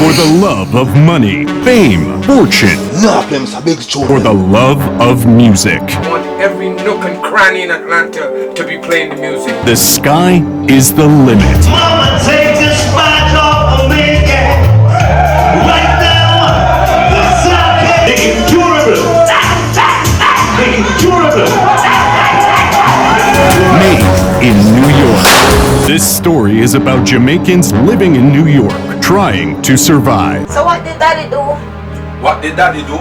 For the love of money, fame, fortune, or the love of music. I want every nook and cranny in Atlanta to be playing the music. The sky is the limit. Mama, take this spot off of me, right now. The sun is incurable. Incurable. Made in New York. This story is about Jamaicans living in New York, trying to survive. So what did daddy do? What did daddy do?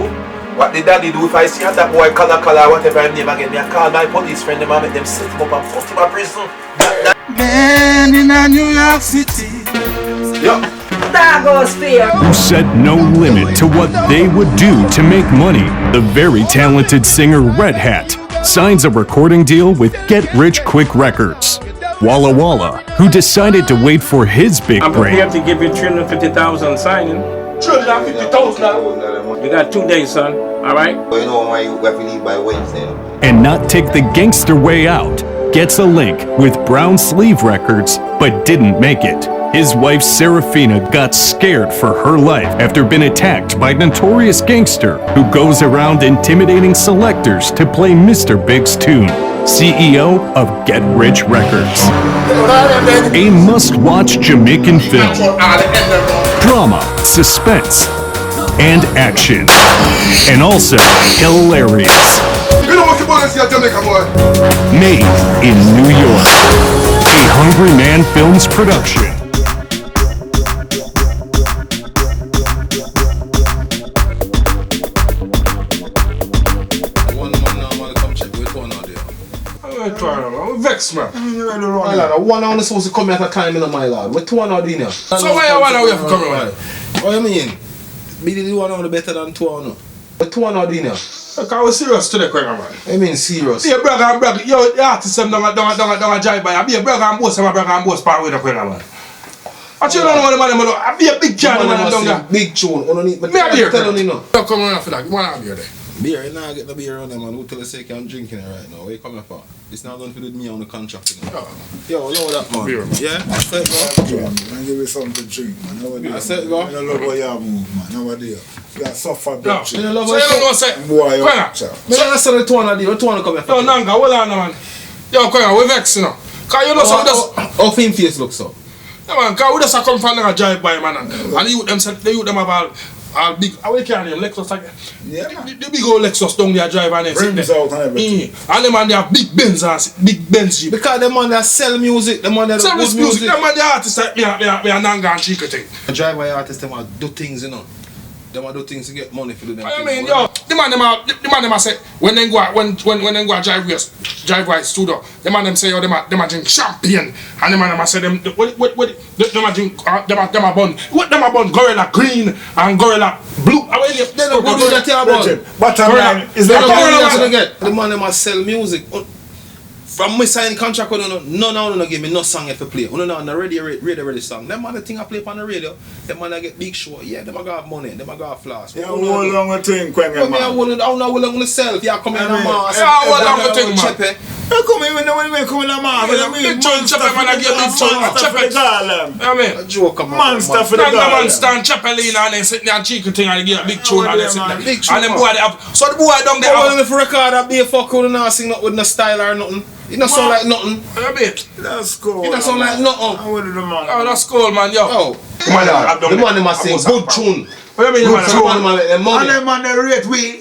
What did daddy do? If I see that boy color, whatever his name again, I call my police friend them and make them set him up and put him in prison. Man in a New York City. Yeah. Who set no limit to what they would do to make money. The very talented singer Red Hat signs a recording deal with Get Rich Quick Records. Walla Walla, who decided to wait for his big I'm break. prepared to give you 350,000 signing. 350,000. You got 2 days, son. All right? But you know why you have to leave by Wednesday. And not take the gangster way out, gets a link with Brown Sleeve Records, but didn't make it. His wife Serafina got scared for her life after being attacked by notorious gangster who goes around intimidating selectors to play Mr. Big's tune. CEO of Get Rich Records. A must-watch Jamaican film. Drama, suspense, and action. And also hilarious. Made in New York. A Hungry Man Films production. Vex, man. One hour supposed to come here at a time in my lord. But 2 hours in here. So why you 1 hour for coming, man? What you mean? Be the 1 hour better than 2 hours. But 2 hours in here. Look, I was serious today, man. I mean serious. Be a brother and brother. Yo, the artist them don't jive by. Be a brother and boss, my brother and boss part with the man. I tell you know the man, I be a big can man down there. Big tune. Me a beer. Tell you no. Come on for that. One beer there. Beer, you not get the beer on them, man. Who tell us say I'm drinking it right now? Where you coming from? It's not going to do with me on the contract. You know? Yo, know that, man. Beer, man. Yeah? I said, go. Man, give me something to drink, man. Nowadays, I said, go. I don't love how you move, man. Nowadays, you got suffer No. bitch. So you don't know what say? Boy, you Qunner. Me not say the 200 deal. The 200 coming from. No, Nanga, hold on, man. Yo, Qunner, we vex, you know. Cause you know some just... How thin face looks so? Yeah, man, cause we just come from a jive by, man. And the youth them have all big... How you carry them? Lexus again? Yeah, man. The big old Lexus down there drive and they sit Rims there. out and everything. And them man they have big Benz and big Benz Jeep. Because the man that sell music, the man that Sell do this good music, them man the artists like me and Nanga and Chica thing. The drive-by artists, them a do things, you know. Them a do things to get money for them. I mean, yo, the man them a say when they go when they go drive by studio, the man them say yo them a drink champagne and the man them a say them what them a drink them a bun gorilla green and gorilla blue. They don't go do that here, Bottom line is They that don't get. The man them a sell music. From me sign contract with none of them give me no song if I play. On the radio song. Them man the thing I play on the radio. Them man I get big show. Yeah, them I got money. Them I got flash. you hold on a thing, Qunner, But me I man. don't know how long to sell. If you come in a mask. Yeah, hold on a thing, man. You come in when you come in a man. Big chun Chepe man I get big chun Chepe. Chepe. I mean, A joke about Monster for the Nanga man garden. stand Chepelina and they sit there and Chica thing and they get a big tune and they sit there. Big And them tune. boy they have so the boy down there Well, have if you record that be a fuck with not sing not with no style or nothing. It don't sound like nothing. a bit. That's cool. It don't sound like nothing. I'm with the man. Oh, that's cool, man, yo. Oh, The man them must sing good tune. What do you mean, Good tune, them make them And money. them man, they rate we.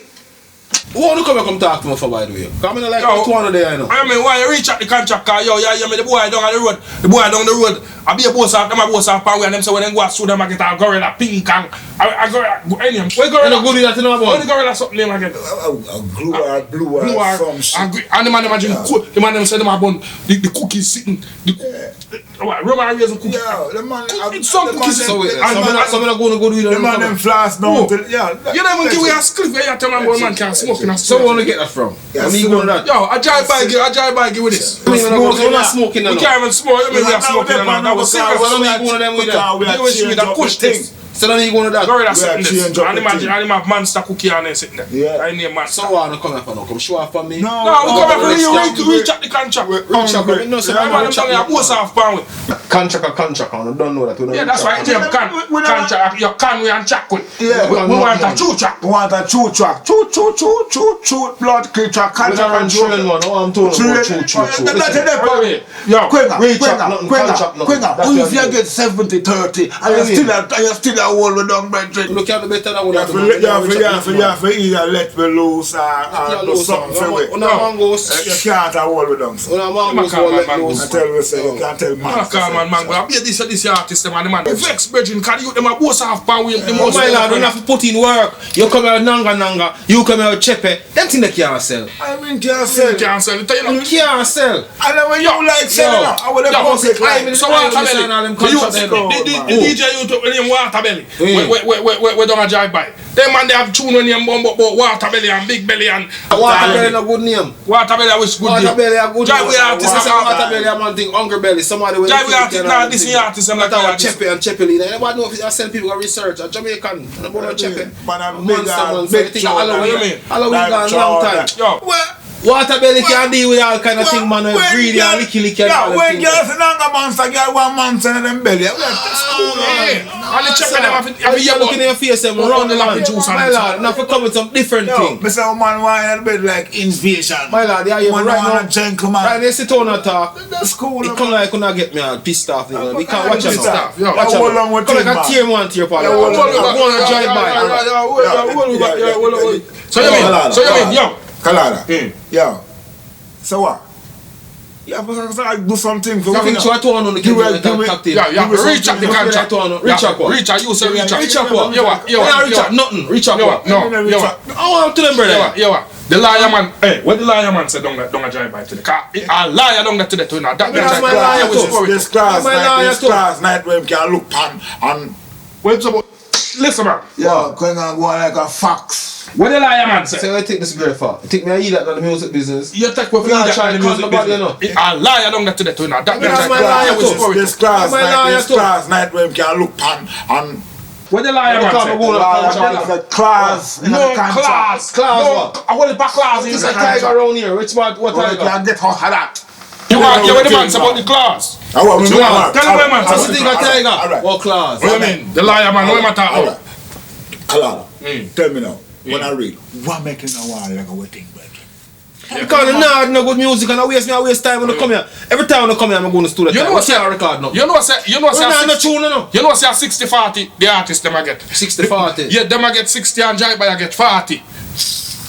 Who want to come talk to me for, by the way? Come in like Yo. 200 there, I know. I mean, why you reach out the contract car, yo, yeah, me the boy down the road. I be a boss off, them a boss off, and them say when them go out through them, I get a gorilla pink and a gorilla, anyway. What You know gorilla? good that you know What about? the gorilla something name again? A glue or blue Blue or or some shit. and the man them a drink, the man them say them a bun, the cookies sitting, the Roman raisin cookies. Yeah, the man. It's some the man cookies. them- So wait, And- some not going to go do The man them it. flash down Who? to, yeah. You don't even give me a script where you tell me one man can't smoke in a So where want to get that from? Yeah, I mean, so- go to that. Yo, I drive by give with this. I mean, we're not smoking We now. can't even smoke, I mean we are smoking and that was serious. Well, I mean, one of them with that. You wish me to push this. So then you go to that. Go rid of We are sitting change there. up And the him have monster cookie on there sitting there. Yeah. I name monster. So what? No come here for no. Come show off for me. No, we come here for you reach at the contract. Reach up. No, so I want them to boss off pan with. Contract. I don't know that. Yeah, that's right. You contract. You can we and track with. Yeah. We want a true track. We want a true track. True blood creature. We don't run train one. No, I'm told about true. Yo, Qunner, if you get 70-30 and you still a hold with down brethren. Look at the better than You have to either let me loose or do something for me. You can't hold with them. I tell you, say you can't tell man. I be this artist, them and the man. The vex brethren, can you them a boss off pan with the most. My lad, don't have to put in work. You come here nanga, you come here chepe. Them thing they can't sell. I mean, can't sell. You can't sell it, you know. You can't sell. And then when you like selling, I would have bought it like. So Waterbelly, the DJ you took name Waterbelly. We don't drive by. Them man they have tune on name but Waterbelly and Big Belly and Waterbelly a good name. Waterbelly I wish good name. Waterbelly a good name. Drive with artists and Waterbelly a man think Hungry Belly. Somebody will drive with artists now this is artists and like Chepe and Chepe leader. Nobody know if you sell people go research. A Jamaican. Nobody Chepe. Man a big Halloween gone long time. Yo. Waterbelly can deal with all kind of thing, man. Greedy and licky and all when them girls things. in Nanga monster, girl 1 month in them belly. And the check them have You look in your face and run the lamp juice. My lord, now for come with some different thing. Mr. Man, why in bed like invasion? My lord, yeah, Man, right want now. a gentleman. Right, they sit on and talk. That's cool. It come like gonna get me all pissed off. We can't watch it now. Yo, Watch hold on it. with Come him, like a man. tear one tear part. Yeah, I hold on. want to drive by. So you mean, yo. Kalada. Yo. So what? You have to do something for Something so I told on the Give me- cocktail. Yeah, reach up the contract. Reach up what? Reach up, you say reach up. Reach up what? Yo, Reach up nothing. Reach up what? No. I want to them brother. Yo, the liar man, hey, what the liar man said don't drive by today. A liar don't get to the to now. That That's my liar too. This class My liar night, too. night where we can look pan and What's about? Listen man. yeah, going on like a fox. What the liar man said? So I take this great for. Take me a eat that in the music business. You take what We are that trying in to the music cut nobody, business. A liar don't get to the to now. That That's my liar too. This class My liar too. night where we can look pan and what the liar man said? the class in No the contract. class. Class No, what? I want it back class. It's a tiger around here. Which what Well, you tiger? can get how that. You want to hear the man say about the class? I want So what? Tell him, man. What's the thing a tiger? Alright. What class? What do you mean? The liar man, what am I talking about? Kalala, tell me now, when I read, what making a while like a wedding, brethren? Because the no good music and I waste time when I come here. Every time I come here, I'm going to studio. You know what's what your record now? You know what say? No tune no. You know say 60-40 the artist them I get. 60-40. Yeah, them I get 60 and Jai I get 40.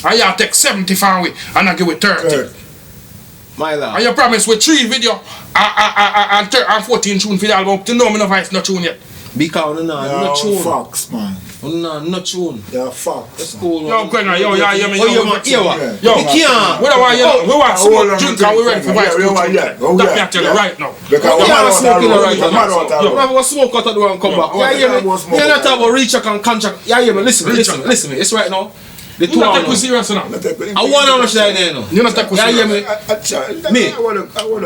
And you take 70 from we and I give it 30. My lord. And you promise with 3 video and 14 tune for the album. Till now me no voice no tune yet. Because no tune. Fox, man. No tune. Yeah, Fox. That's cool. Yo, Qunner, yo, yeah, me. Oh, you man, here what? Yo, You can't. we don't want you. We want hold on, smoke drink and we ready for voice. yeah. Oh, That yeah. me I tell you right now. Because You can't smoke in the right I'm now. not You never go smoke out of the door and come back. Yeah, hear me? You're not talking about reach and contract. Yeah, hear me? Listen me. It's right now. The You two not take on me serious now. I want to understand there now. You not take me Yeah, hear serious. me? I want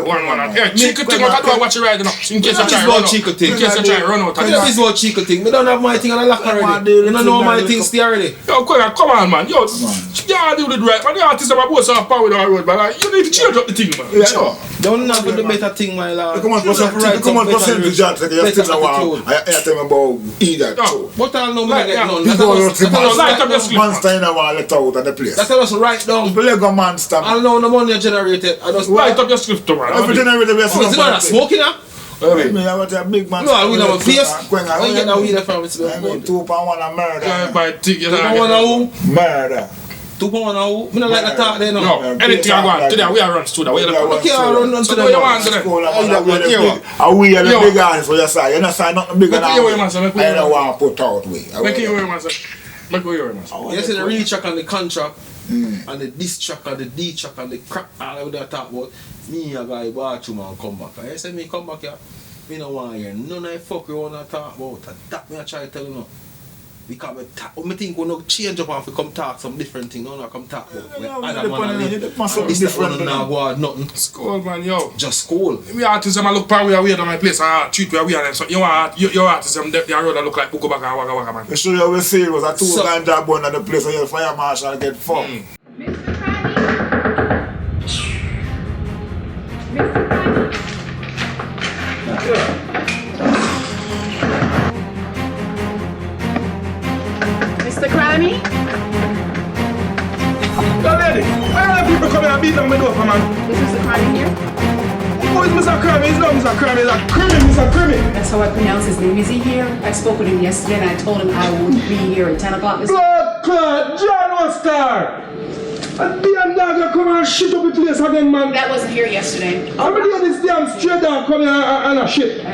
One. Yeah, Chico thing, what do I watch it right now? In case I This try is run what out. Chico thing. In case I try run out. This is what Chico thing. Me don't have my thing on the lock already. You don't know my thing stay already. Yo, Qunner, come on, man. Yo, yeah, do it right, man. The artists are both off power with our road, but you need to change up the thing, man. Sure. Don't not do the better thing, my lord. Come on, percentage that you still know. I tell me about either too. But I know me Like, get yeah. none. Because light up your sleep, man. monster in a while let out of the place. That tell us right down. The Lego monster. I know the money generated. I just Light up your script, man. Everything I read the best. Oh, is it not smoking now? I want a big man. No, we never face. When I get that weed from it. I mean 2.1 a murder. By tick, you 2.1 know. who? Murder. 2.1 who? Me not like the talk there no. No, anything I want. Today we are run to that. We are the Okay, I run on to So the what you want today? We are the big guys for your side. You're not saying nothing bigger than Make it your way, man, sir. Make it your I don't way. want to put out way. Make it your way, man, sir. Make it your way, man, sir. You see the real track and the contract and the diss track and the D track and the crap all of that talk about. Me a guy bathroom and come back. I say me come back here. Me no want to hear none of the fuck you wanna talk about. And that me I try to tell you now. Because I think we no change up and we come talk some different thing. No, come talk about this different now go nothing. School, man, yo. Just school. We artists, I look power we are weird on my place. I treat we are weird. So your artists, they are road look like Puko Baka Waka Waka, man. You sure you will see it was a two ganja bun at the place where your fire marshal get fucked. Mr. Crimey? Yo, lady, why are people coming and beat on my door, man? Is Mr. Crimey here? Who is Mr. Crimey? He's not Mr. Crimey, he's a criminal, Mr. Crimey. That's how I pronounce his name. Is he here? I spoke with him yesterday and I told him I would be here at 10 o'clock. Blood clot, John Oscar! And damn dog, you come and shit up the place again, man. That wasn't here yesterday. How many of this damn straight dog come here and a shit?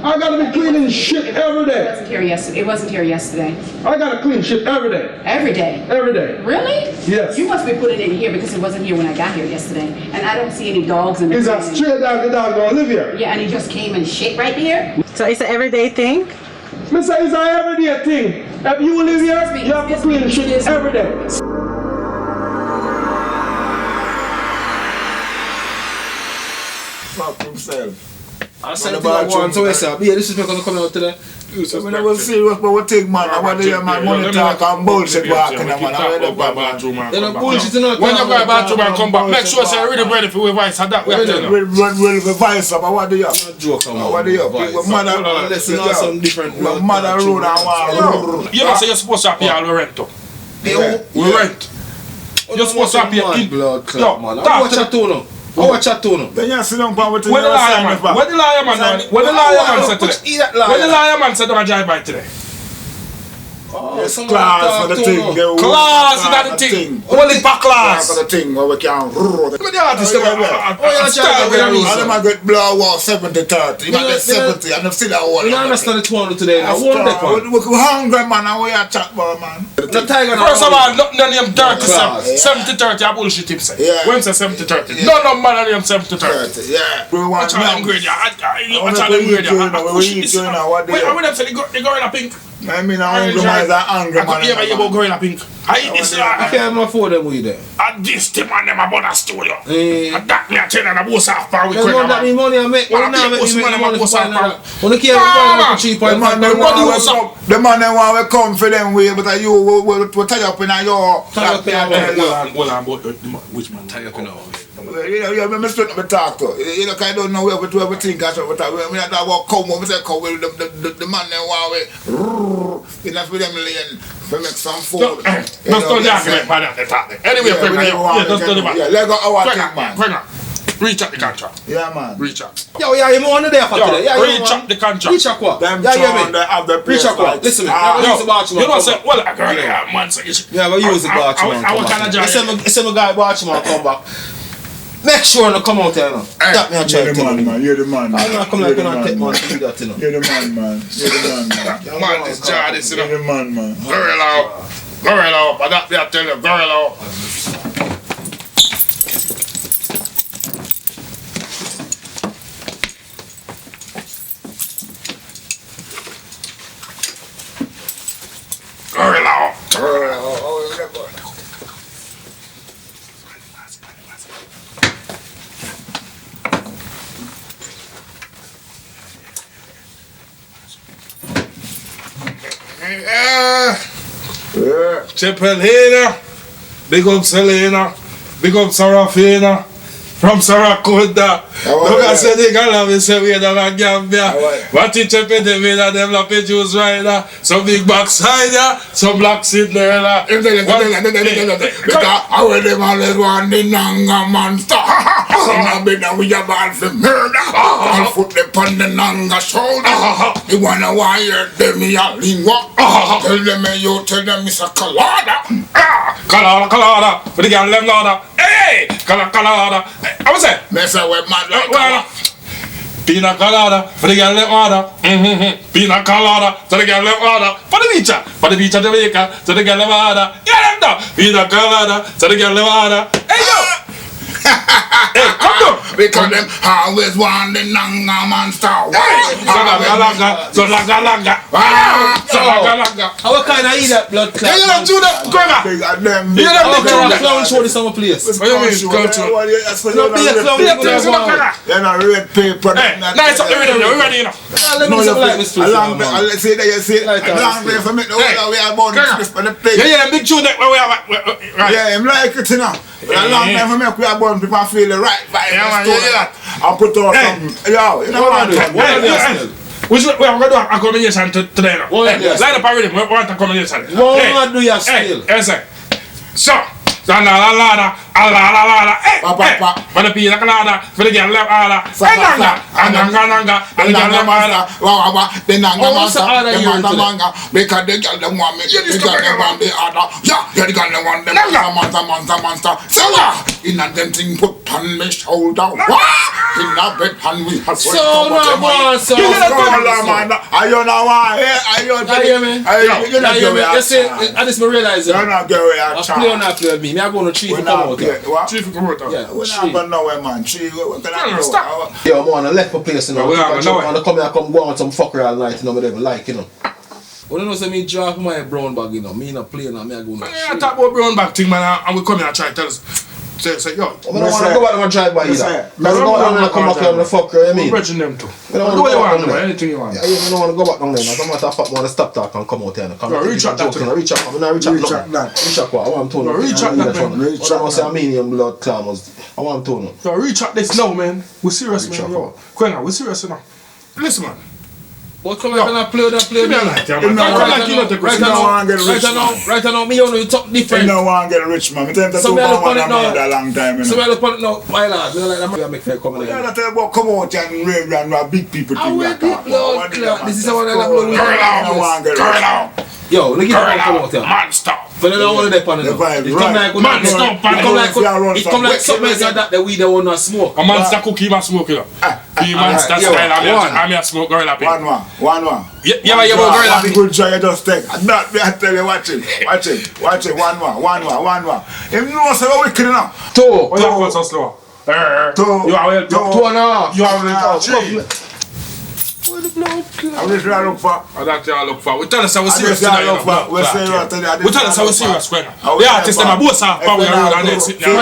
I gotta be cleaning shit every day. It wasn't here yesterday. It wasn't here yesterday. I gotta clean shit every day. Every day? Every day. Really? Yes. You must be putting it in here because it wasn't here when I got here yesterday. And I don't see any dogs in the Is a straight dog, the dog gonna live here? Yeah, and he just came and shit right there? So it's an everyday thing? Mister, it's an everyday thing. If you live here, you have to clean shit every day. Fuck himself. I said the thing I want to say, yeah, this is not gonna come out today. We never serious, but we take man. I want to hear man money talk and bullshit walking, man. I read about man. Then the bullshit is not. When you go to bathroom and come back, make sure you're really ready for your voice. That we are telling you. Well, voice up. I want to hear. Joke, man. What do you? People mother, listen to some different. mother road and one. You know, say you're supposed to pay all the rent. We rent. You're supposed to pay blood clot, man. I watch a tone. I watch a tone. Then you sit down with When the liar man, when the liar man said today, when the liar man said to drive by today. Class for the thing. Class is not the thing. Only back class. For the thing where we can roll. But the artist, them I get blow wall 70-30. You might get 70 and I'm still at one. You don't understand the 200 today. I won that one. We're hungry, man. And we are chat about, man. No tiger. First of all, none of them 70-30. I bullshit him say. When say 70-30. None of them man of them 70-30. Yeah. We want to upgrade ya. I try to upgrade ya. Wait, when them say they go in a pink. I mean, I'm angry man is an angry man. Yeah, but you go in a pink. I eat this. I can't afford them with them. And this thing man, them about a studio. And that me a tell them about half power. You know that me money I make. When I make money for that. When you can't buy it for 3.5. The man they want to come for them way, but you will tie up in your. Hold on, which man tie up in our way? You know, straight up talk to. You know, I don't know where to everything. But when I walk come over, say come with the man they want to. You know, for them lane, we make some food. Let's do the argument, man. Anyway, let's do the man. Yeah, let's go our thing, man. Reach out the contract. Yeah, man. Reach out. Yo, yeah, you on there for today. Yeah, reach out the contract. Reach out what? Them yeah, yeah, they have the place. Reach out what? Listen, I use the Barchman. You know, say, well, a girl, man, say, yeah, but use the Barchman. I want to I say my guy Barchman come back. Make sure to come out here now. Stop me and try to tell me. You're the man, man. I'm not coming like you take man to do that, you know. You're the man, man. You're the man, man. Man, this jar, this, you know. You're the man, man. Very low. Very low. But that, I tell you, very low. Very low. Very low. Oh, yeah, boy. Chipelina, big up Selena, big up Sarafina, from Saracota. Look at Sadiq Alavi, say we are in Gambia. What you chepin the way that them lappy juice rider, some big backside, some black Cinderella. Because I will them always want the Nanga monster. I've been we have all for murder. I'll put them on the Nanga shoulder. You wanna wire them a lingua. Tell them you tell them it's a colada. Colada, for the girl them Lada. Hey, colada. I was say, Messa with mad like Pina colada, for the girl them order. Pina colada, to the girl them order. For the beach of Jamaica, to the girl them order. Yeah, them done. Pina colada, to the girl them order. Hey yo. Hey, come down. Because them always want the nanga monster. So langa. How kind of eat that blood clot? You don't do that, Qunner. Big of them. You don't How do kind of that. clown show this summer place? What do you mean, clown show? No, be a clown. You're not red paper. Hey, nice up the rhythm, we ready enough. Let me some like this place. Let's say that you see. Long way for me to hold away about the crisp and the plate. Yeah, big tune that where we are. Right. Yeah, I'm like it, you know. A long time for me, we are born people feel the right vibe. I'll put out some. Yo, you know what I'm doing? We are going to do a combination today now. Line up a rhythm, we want a combination. What do you still? Yes, sir. So, la for the pizza colada, for the girl left ala, nanga, and the girl left ala. The nanga manga, because the girl them want me, the girl them want the other. Yeah, the girl them want them monster. So in a them thing put on my shoulder. In a bed and we have So no more, so. I don't know why. You see, I just realize it. You're not going I play or not play with me. I go on a tree for come out. Tree for come out. Yeah, we're not going nowhere, man. Tree, what can I do? Stop. Yeah, I'm on a left for place, you know. I'm gonna come here, come go on some fucker all night, you know, whatever, like, you know. When you know, say me drop my brown bag, you know, me not playing, and me I go on a I talk about brown bag thing, man, and we come here and try to tell us. Say, yo. I don't want to go back and drive by either. I don't want to come back here and fuck you, I mean. I'm bridging them too. I don't want to go back there. Anything you want. Yeah, I don't want to go back down there. As a matter of fact, I want to stop talk and come out here. Reach out that. Reach out. I'm not reach out nothing. Reach out what? I want to know. Reach out that, man. I don't want to say Armenian blood clammers. I want to know. Yo, reach out this now, man. We're serious, man. Yo, Qunner, we're serious now. Listen, man. What come like and play that play? Right now, me you talk different. You don't want to get rich, man. I tell you So me look on it now. a long time, you know. So me look on it now. Why not? Me like that. Make fair comment. Yeah, I tell you about come out and rave and big people I thing will like be that. blood clot. This is how I like blood. I don't want to get rich. Yo, look at how come out here. Man, stop. But then I want to depend on it. It come like Man, stop. it come like something like that we don't want to smoke. A monster cookie, man, smoke it up. He monster style, I'm a smoke girl up. One. Yeah, but girl up. Good joy, you just take. Not me, I tell you, watch it. One. If you know, say we're wicked enough. Two. Oh, you have so slow. You are Two and a half. You are three. Where the blood clot? I'm just trying to look for. That's what I look for. We tell us how we're I'm serious just trying tonight. to look for. We're serious today. We tell us how we're serious, Qunner. The artists, them are both soft power around and they sit there. Yo,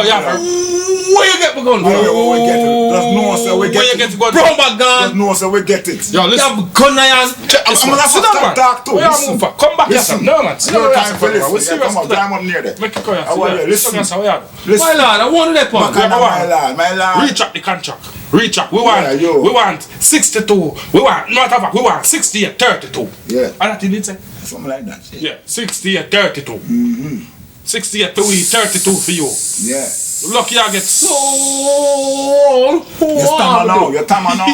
yeah. Where you get the gun? Where we get it? There's no say we Where you get get it. the gun? Brown bag There's gun. no say we get it. Yo, listen. You have gun iron. I'm gonna Sit down, man. talk too. Where you move for? Come back here, son. No, man. Sit No down, time for we're this. serious Come on, today. climb up near there. Make it go here. I want you Listen. listen. My lord, I want that part. My lord. Retract the contract. Retract. We want 62. We want 68, 32. Yeah. And that didn't say? Something like that. Yeah, 68, 32. 68 to we, 32 for you. Yeah. Lucky I get So Your tama now.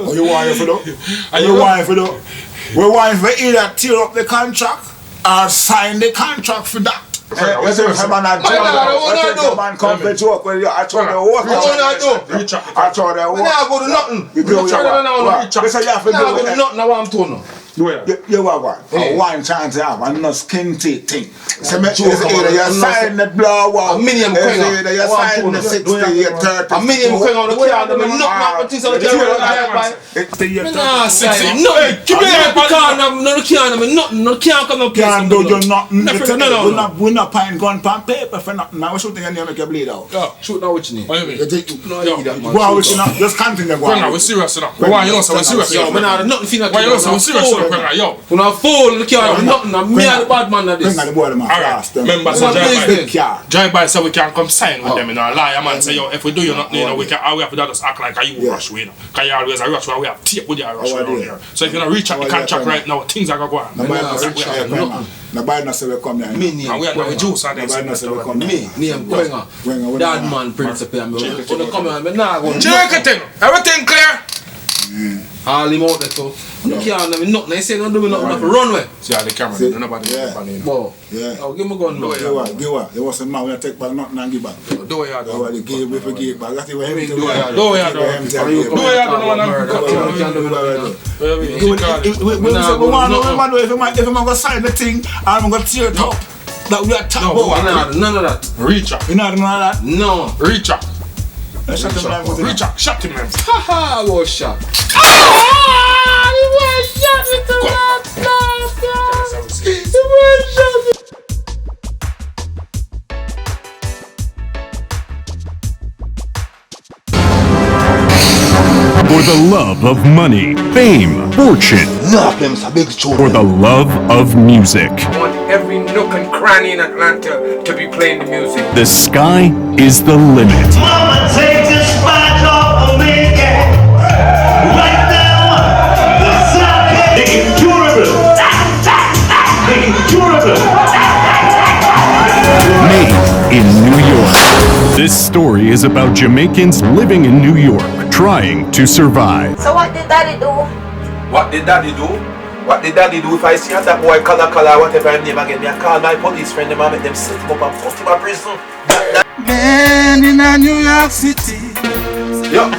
What you want for though? We want for either tear up the contract or sign the contract for that. Let's say if a man a joke, man come for joke when you I told you what I told you what. We not go to nothing. You do what? This is you have to We not go do to nothing. I want to know. You what? One chance you have and no skin teeth thing. So it's either you sign the blow A out, million it's either you sign the 60, 30. A million queen on the car, them not what things on the car. It's the year Nah, say nothing. Keep your head because no can't nothing. No can't come no place. can't do you nothing. No. We're not paying gun pan paper for nothing. Now we're shooting and you make you bleed out. Shoot now what you need. What do you mean? No, I need that man. Well, we should not just continue Qunner, going. we're serious enough. Why you know so we're serious? Yo, man, I nothing feel like. Why you know so we're serious enough, Qunner? Yo. When I fall, look here, nothing. I'm me and the bad man of this. Bring the boy, man. Alright, members of What Drive-by so we can come sign with them, you know. Liar man say, yo, if we do you nothing, you know, we can, all we have to do is act like you rush, you know. Because you always a rush when we have tape with you rush around here. So if you don't reach out the contract right now, things are going to go on. Nobody knows we come here. Me name And we are the juice and Nobody knows we come Me here. name Qunner. Dad man principle. I'm going to come here. I'm not going to. Check it in. Everything clear? All him out there too. You can't have nothing. They say don't do me nothing for runway. See how the camera, nobody Boy. Yeah. Oh, give me a gun now. Give what? There was a man when I take back nothing and give back. Do what you do. They give we forgive back. That's what him Do what you do. Do what you do. Do what you do, no one If a man go sign the thing, I'm going to tear it up. That we are talking No, about. none of that. Reach up. You know that? No. Reach up. Shut him down. Reach up. Shut him, man. Haha, was shot. For the love of money, fame, fortune, or the love of music, I want every nook and cranny in Atlanta to be playing the music. the sky is the limit. Mama, take the spot off of me, yeah. Right now, the socket. The incurable. The incurable. Made in New York. This story is about Jamaicans living in New York, trying to survive. So what did daddy do? What did daddy do? What did daddy do? If I see that boy color, whatever his name again, I call my police friend, them and make them set him up and put him in prison. Man in a New York City. Yo.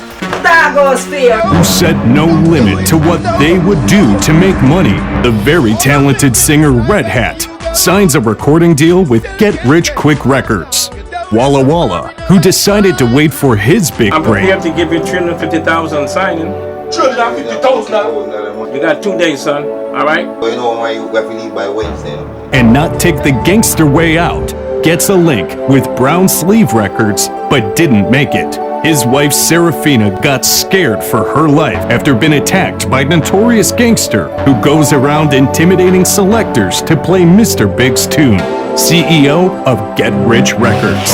That goes fear. Who set no limit to what they would do to make money. The very talented singer Red Hat signs a recording deal with Get Rich Quick Records. Walla Walla, who decided to wait for his big I'm break, prepared to give you 350,000 signing. 350,000. You got 2 days, son. All right? But you know why you have to leave by Wednesday. and not take the gangster way out, gets a link with Brown Sleeve Records, but didn't make it. His wife Serafina got scared for her life after being attacked by notorious gangster who goes around intimidating selectors to play Mr. Big's tune. CEO of Get Rich Records.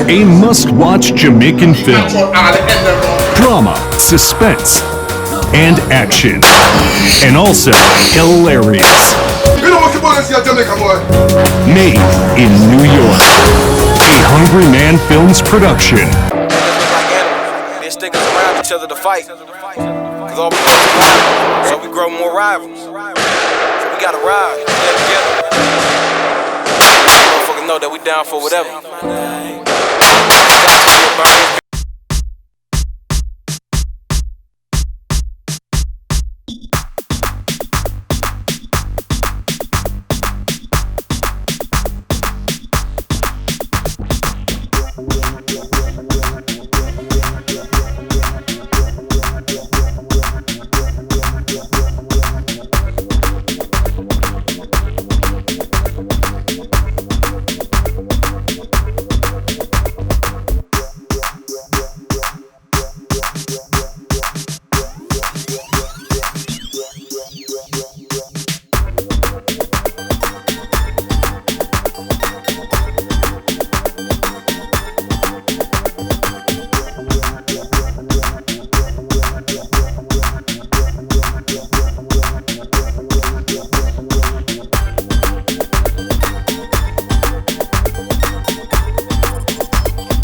A must-watch Jamaican film. Drama, suspense, and action. And also hilarious. Made in New York. A Hungry Man Films production. They stick us around each other to fight. Cause all we do is so we grow more rivals. So we gotta ride together. Motherfuckers know that we down for whatever.